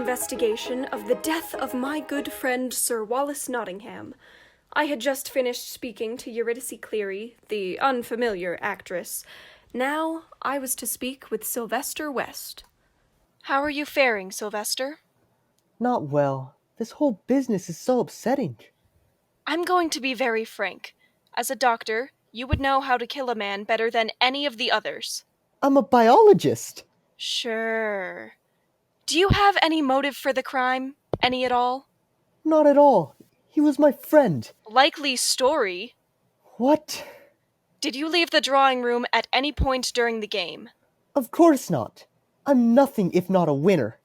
investigation of the death of my good friend Sir Wallace Nottingham. I had just finished speaking to Eurydice Cleary, the unfamiliar actress. Now I was to speak with Sylvester West. How are you faring, Sylvester? Not well. This whole business is so upsetting. I'm going to be very frank. As a doctor, you would know how to kill a man better than any of the others. I'm a biologist. Sure. Do you have any motive for the crime? Any at all? Not at all. He was my friend. Likely story. What? Did you leave the drawing room at any point during the game? Of course not. I'm nothing if not a winner.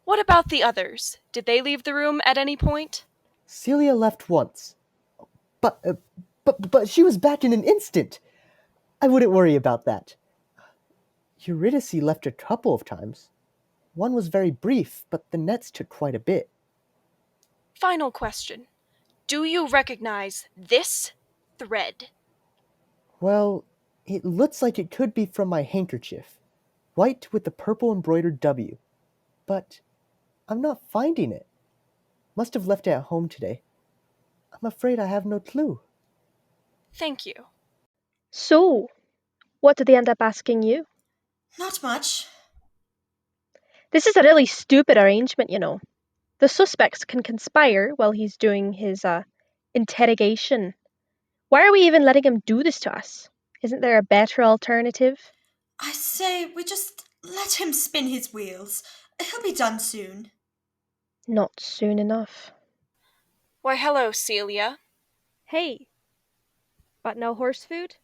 What about the others? Did they leave the room at any point? Celia left once. But, but she was back in an instant. I wouldn't worry about that. Eurydice left a couple of times. One was very brief, but the nets took quite a bit. Final question. Do you recognize this thread? Well, it looks like it could be from my handkerchief. White with the purple embroidered W. But I'm not finding it. Must have left it at home today. I'm afraid I have no clue. Thank you. So, what did they end up asking you? Not much. This is a really stupid arrangement, you know. The suspects can conspire while he's doing his interrogation. Why are we even letting him do this to us? Isn't there a better alternative? I say we just let him spin his wheels. He'll be done soon. Not soon enough. Why, hello, Celia. Hey, but no horse food?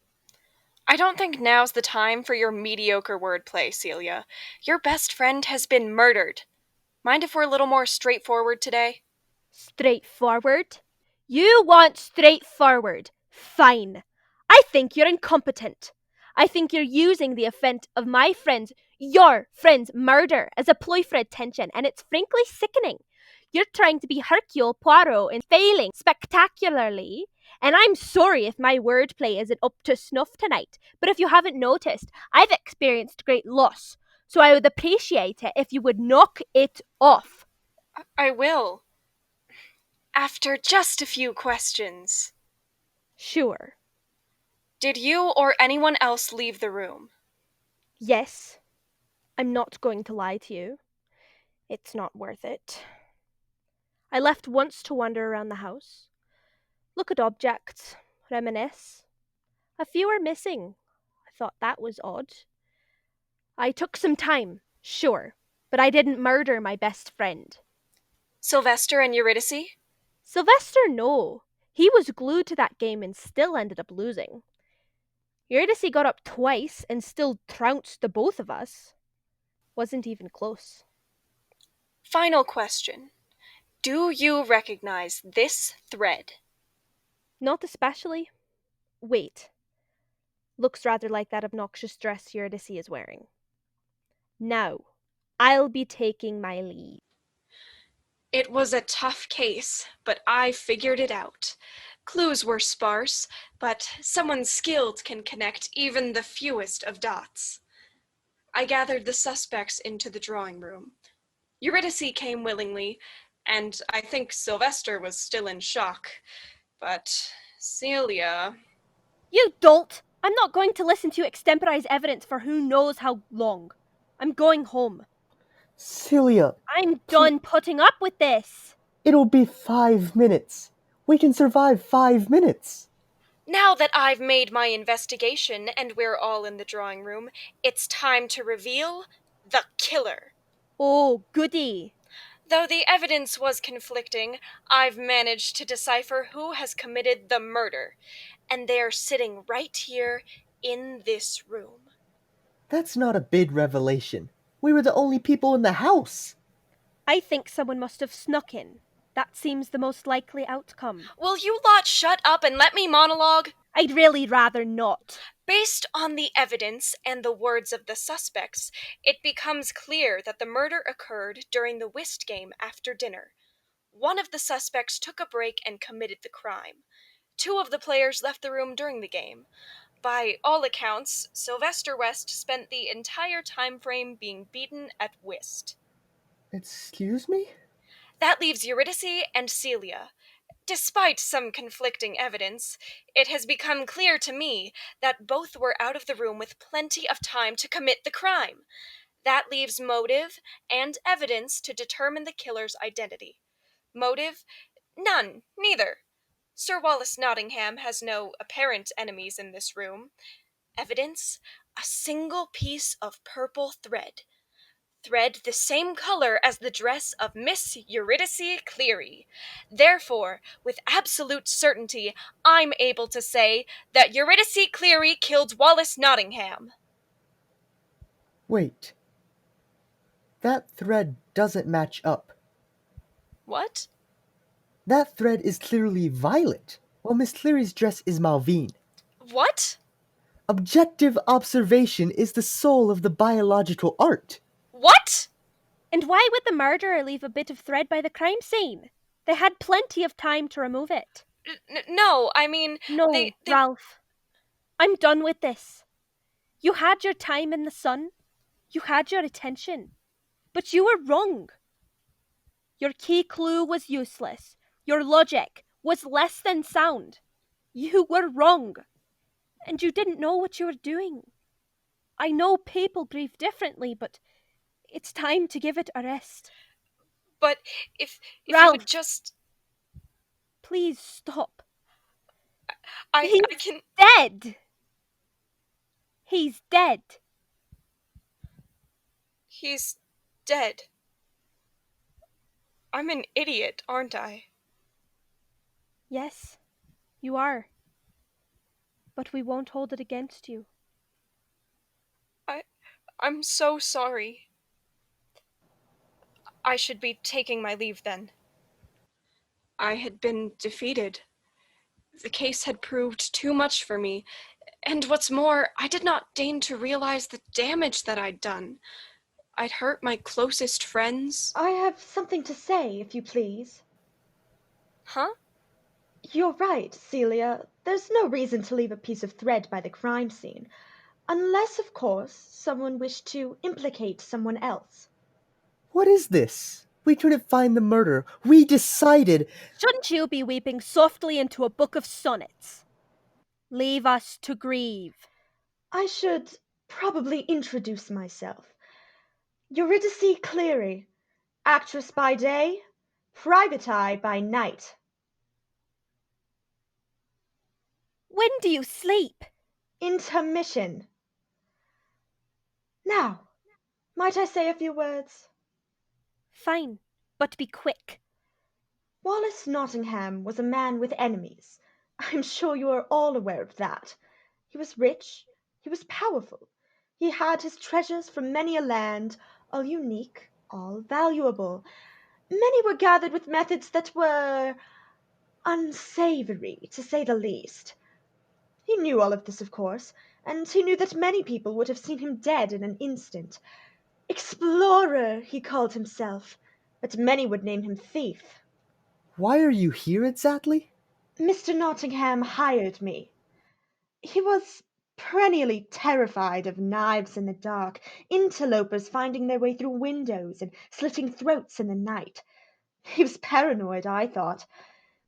I don't think now's the time for your mediocre wordplay, Celia. Your best friend has been murdered. Mind if we're a little more straightforward today? Straightforward? You want straightforward. Fine. I think you're incompetent. I think you're using the event of your friend's murder as a ploy for attention, and it's frankly sickening. You're trying to be Hercule Poirot and failing spectacularly. And I'm sorry if my wordplay isn't up to snuff tonight, but if you haven't noticed, I've experienced great loss, so I would appreciate it if you would knock it off. I will. After just a few questions. Sure. Did you or anyone else leave the room? Yes. I'm not going to lie to you. It's not worth it. I left once to wander around the house, look at objects, reminisce. A few are missing. I thought that was odd. I took some time, sure, but I didn't murder my best friend. Sylvester and Eurydice? Sylvester, no. He was glued to that game and still ended up losing. Eurydice got up twice and still trounced the both of us. Wasn't even close. Final question. Do you recognize this thread? Not especially. Wait. Looks rather like that obnoxious dress Eurydice is wearing. Now, I'll be taking my leave. It was a tough case, but I figured it out. Clues were sparse, but someone skilled can connect even the fewest of dots. I gathered the suspects into the drawing room. Eurydice came willingly, and I think Sylvester was still in shock. But Celia... You dolt! I'm not going to listen to you extemporize evidence for who knows how long. I'm going home. Celia, I'm done putting up with this. it'll be 5 minutes. We can survive 5 minutes. Now that I've made my investigation and we're all in the drawing room, it's time to reveal the killer. Oh, goody. Though the evidence was conflicting, I've managed to decipher who has committed the murder, and they're sitting right here in this room. That's not a big revelation. We were the only people in the house. I think someone must have snuck in. That seems the most likely outcome. Will you lot shut up and let me monologue? I'd really rather not. Based on the evidence and the words of the suspects, it becomes clear that the murder occurred during the whist game after dinner. One of the suspects took a break and committed the crime. Two of the players left the room during the game. By all accounts, Sylvester West spent the entire time frame being beaten at whist. Excuse me? That leaves Eurydice and Celia. Despite some conflicting evidence, it has become clear to me that both were out of the room with plenty of time to commit the crime. That leaves motive and evidence to determine the killer's identity. Motive? None, neither. Sir Wallace Nottingham has no apparent enemies in this room. Evidence? A single piece of purple thread. Thread the same color as the dress of Miss Eurydice Cleary. Therefore, with absolute certainty, I'm able to say that Eurydice Cleary killed Wallace Nottingham. Wait. That thread doesn't match up. What? That thread is clearly violet, while Miss Cleary's dress is Malvine. What? Objective observation is the soul of the biological art. What? And why would the murderer leave a bit of thread by the crime scene? They had plenty of time to remove it. No, I mean, No, they... Ralph. I'm done with this. You had your time in the sun. You had your attention. But you were wrong. Your key clue was useless. Your logic was less than sound. You were wrong. And you didn't know what you were doing. I know people grieve differently, but it's time to give it a rest. But if you Ralph. would just... Please stop. I He's can... dead. He's dead. He's dead. I'm an idiot, aren't I? Yes, you are. But we won't hold it against you. I'm so sorry. I should be taking my leave then. I had been defeated. The case had proved too much for me, and what's more, I did not deign to realize the damage that I'd done. I'd hurt my closest friends. I have something to say, if you please. Huh? You're right, Celia. There's no reason to leave a piece of thread by the crime scene. Unless, of course, someone wished to implicate someone else. What is this? We couldn't find the murderer. We decided. Shouldn't you be weeping softly into a book of sonnets? Leave us to grieve. I should probably introduce myself. Eurydice Cleary, actress by day, private eye by night. When do you sleep? Intermission. Now, might I say a few words? Fine, but be quick. Wallace Nottingham was a man with enemies. I'm sure you are all aware of that. He was rich, he was powerful. He had his treasures from many a land, all unique, all valuable. Many were gathered with methods that were unsavory, to say the least. He knew all of this, of course, and he knew that many people would have seen him dead in an instant. Explorer, he called himself, but many would name him thief. Why are you here exactly? Mr. Nottingham hired me. He was perennially terrified of knives in the dark, interlopers finding their way through windows and slitting throats in the night. He was paranoid, I thought.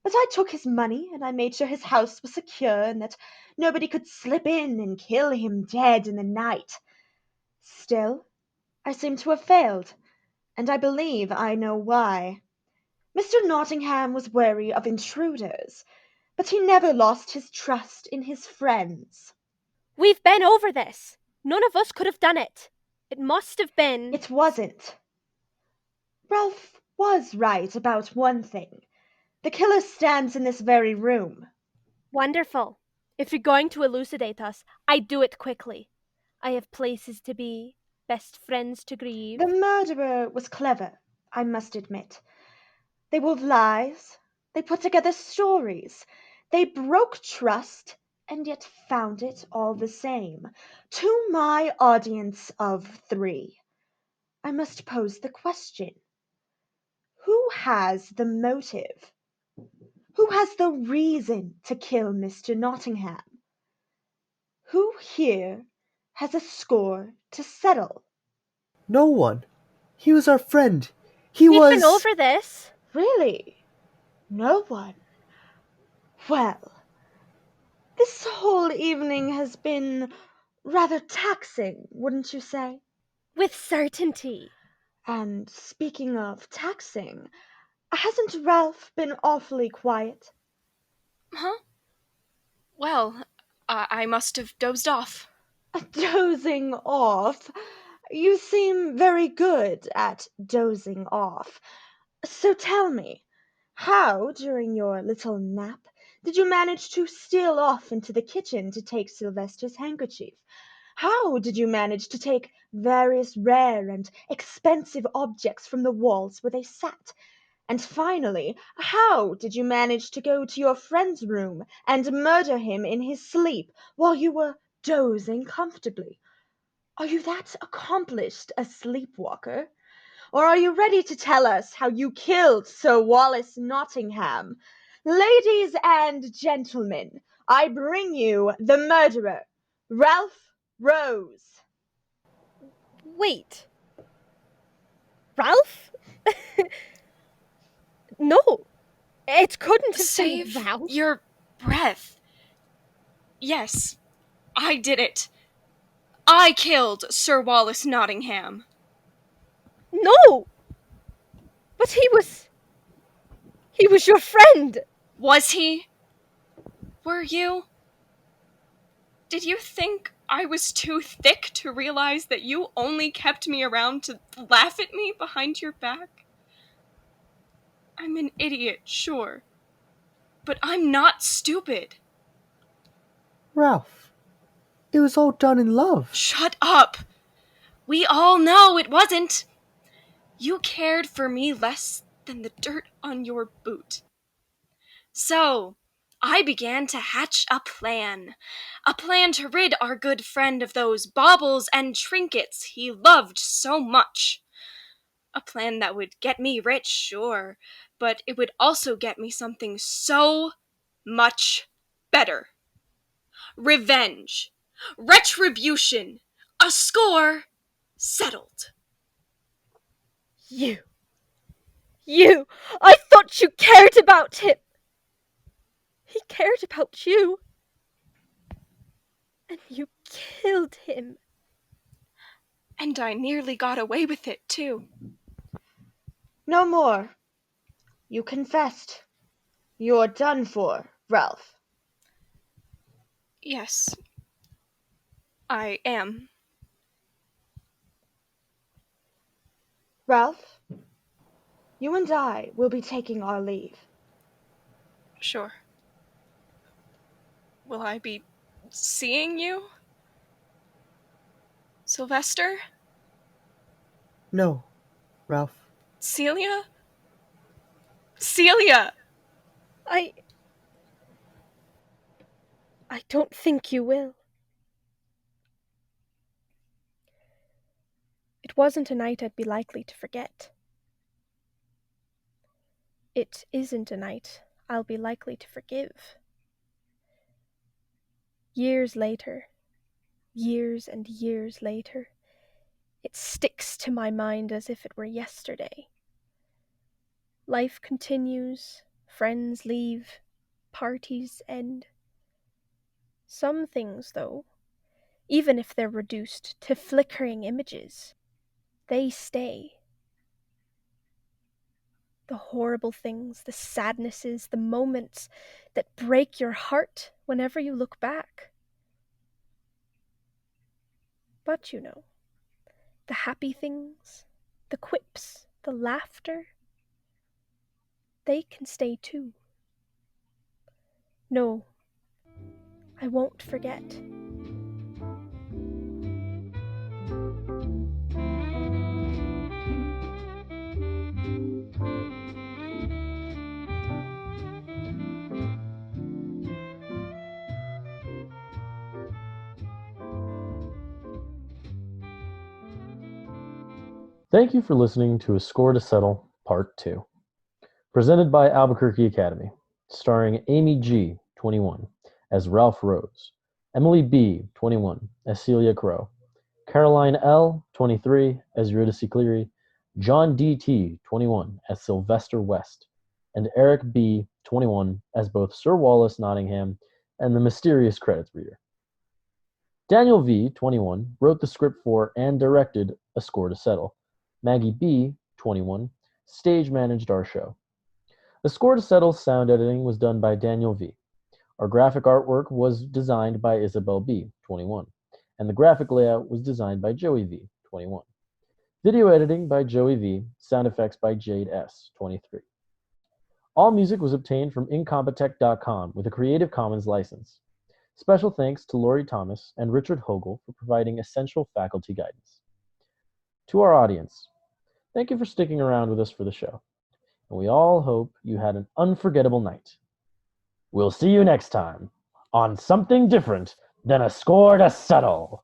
But I took his money and I made sure his house was secure and that nobody could slip in and kill him dead in the night. Still, I seem to have failed, and I believe I know why. Mr. Nottingham was wary of intruders, but he never lost his trust in his friends. We've been over this. None of us could have done it. It must have been... It wasn't. Ralph was right about one thing. The killer stands in this very room. Wonderful. If you're going to elucidate us, I'd do it quickly. I have places to be, best friends to grieve. The murderer was clever, I must admit. They wove lies, they put together stories, they broke trust, and yet found it all the same. To my audience of 3, I must pose the question. Who has the motive? Who has the reason to kill Mr. Nottingham? Who here has a score to settle? No one. He was our friend. He We've was. been over this. Really? No one? Well, this whole evening has been rather taxing, wouldn't you say? With certainty. And speaking of taxing, hasn't Ralph been awfully quiet? Huh? Well, I must have dozed off. Dozing off? You seem very good at dozing off. So tell me, how, during your little nap, did you manage to steal off into the kitchen to take Sylvester's handkerchief? How did you manage to take various rare and expensive objects from the walls where they sat? And finally, how did you manage to go to your friend's room and murder him in his sleep while you were dozing comfortably? Are you that accomplished a sleepwalker? Or are you ready to tell us how you killed Sir Wallace Nottingham? Ladies and gentlemen, I bring you the murderer, Ralph Rose. Wait. Ralph? No. It couldn't have Save been Ralph. your breath. Yes, I did it. I killed Sir Wallace Nottingham. No! But he was your friend! Was he? Were you? Did you think I was too thick to realize that you only kept me around to laugh at me behind your back? I'm an idiot, sure. But I'm not stupid. Ralph. It was all done in love. Shut up! We all know it wasn't. You cared for me less than the dirt on your boot. So, I began to hatch a plan to rid our good friend of those baubles and trinkets he loved so much. A plan that would get me rich, sure, but it would also get me something so much better. Revenge. Retribution. A score settled. You. I thought you cared about him. He cared about you. And you killed him. And I nearly got away with it, too. No more. You confessed. You're done for, Ralph. Yes, I am. Ralph, you and I will be taking our leave. Sure. Will I be seeing you? Sylvester? No, Ralph. Celia? Celia! I don't think you will. It wasn't a night I'd be likely to forget. It isn't a night I'll be likely to forgive. Years later, years and years later, it sticks to my mind as if it were yesterday. Life continues, friends leave, parties end. Some things, though, even if they're reduced to flickering images, they stay. The horrible things, the sadnesses, the moments that break your heart whenever you look back. But you know, the happy things, the quips, the laughter, they can stay too. No, I won't forget. Thank you for listening to A Score to Settle, Part 2. Presented by Albuquerque Academy, starring Amy G., 21, as Ralph Rose, Emily B., 21, as Celia Crow. Caroline L., 23, as Eurydice Cleary. John D.T., 21, as Sylvester West. And Eric B., 21, as both Sir Wallace Nottingham and the mysterious credits reader. Daniel V., 21, wrote the script for and directed A Score to Settle. Maggie B., 21, stage managed our show. A Score to Settle sound editing was done by Daniel V. Our graphic artwork was designed by Isabel B., 21, and the graphic layout was designed by Joey V., 21. Video editing by Joey V., sound effects by Jade S., 23. All music was obtained from Incompetech.com with a Creative Commons license. Special thanks to Lori Thomas and Richard Hogel for providing essential faculty guidance. To our audience, thank you for sticking around with us for the show, and we all hope you had an unforgettable night. We'll see you next time on something different than A Score to Settle.